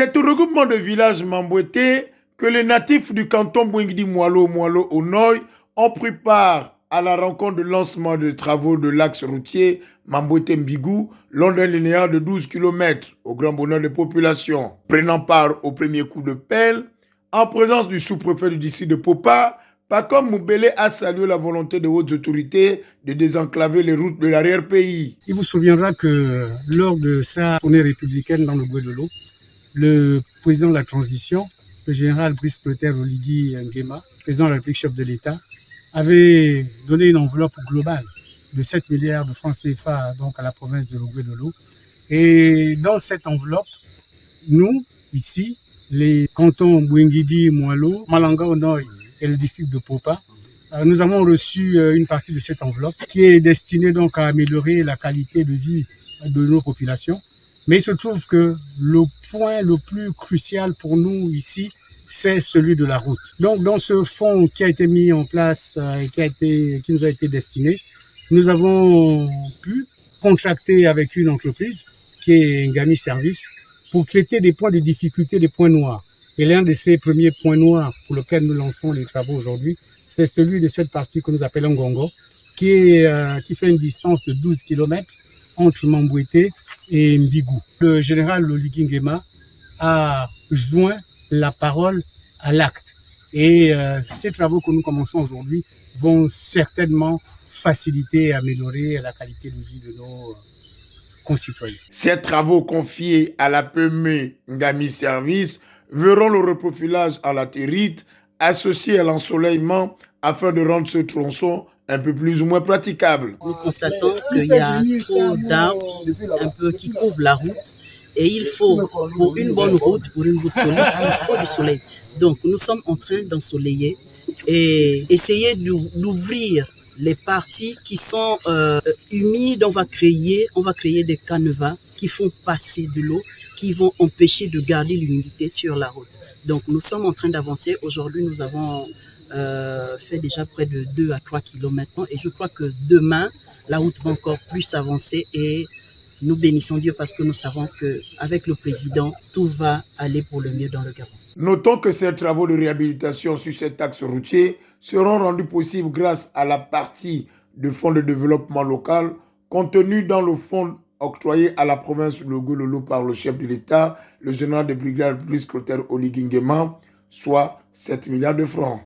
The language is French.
C'est au regroupement de villages Mambouété que les natifs du canton Bouingidi Moalo au Noy ont pris part à la rencontre de lancement des travaux de l'axe routier Mambouété-Mbigou, long d'un linéaire de 12 km, au grand bonheur des populations. Prenant part au premier coup de pelle, en présence du sous-préfet du district de Popa, Pacom Moubele a salué la volonté des hautes autorités de désenclaver les routes de l'arrière-pays. Il vous souviendra que lors de sa tournée républicaine dans le Guadeloupe, le président de la transition, le général Brice Clotaire Oligui Nguema, président de la République, chef de l'État, avait donné une enveloppe globale de 7 milliards de francs CFA donc à la province de Guadeloupe. Et dans cette enveloppe, nous, ici, les cantons Bouingidi, Moalo, Malanga au Nord et le district de Popa, nous avons reçu une partie de cette enveloppe qui est destinée donc à améliorer la qualité de vie de nos populations. Mais il se trouve que le point le plus crucial pour nous ici, c'est celui de la route. Donc dans ce fonds qui a été mis en place et qui nous a été destiné, nous avons pu contracter avec une entreprise qui est Ngami Service pour traiter des points de difficulté, des points noirs. Et l'un de ces premiers points noirs pour lesquels nous lançons les travaux aujourd'hui, c'est celui de cette partie que nous appelons Ngongo, qui fait une distance de 12 km entre Mambouété et Mbigou. Le général Oligui Nguema a joint la parole à l'acte. Et ces travaux que nous commençons aujourd'hui vont certainement faciliter et améliorer la qualité de vie de nos concitoyens. Ces travaux confiés à la PME Ngami Service verront le reprofilage à la territe associé à l'ensoleillement afin de rendre ce tronçon un peu plus ou moins praticable. Nous constatons qu'il y a trop d'arbres un peu qui couvrent la route et il faut, pour une bonne route, pour une route solide, il faut du soleil. Donc nous sommes en train d'ensoleiller et essayer d'ouvrir les parties qui sont humides. On va créer des canevas qui font passer de l'eau, qui vont empêcher de garder l'humidité sur la route. Donc nous sommes en train d'avancer. Aujourd'hui, nous avons fait déjà près de 2 à 3 km et je crois que demain, la route va encore plus avancer et nous bénissons Dieu parce que nous savons qu'avec le président, tout va aller pour le mieux dans le Gabon. Notons que ces travaux de réhabilitation sur cet axe routier seront rendus possibles grâce à la partie de fonds de développement local contenue dans le fonds octroyé à la province de Guadeloupe par le chef de l'État, le général de brigade Brice Clotaire Oligui Nguema, soit 7 milliards de francs.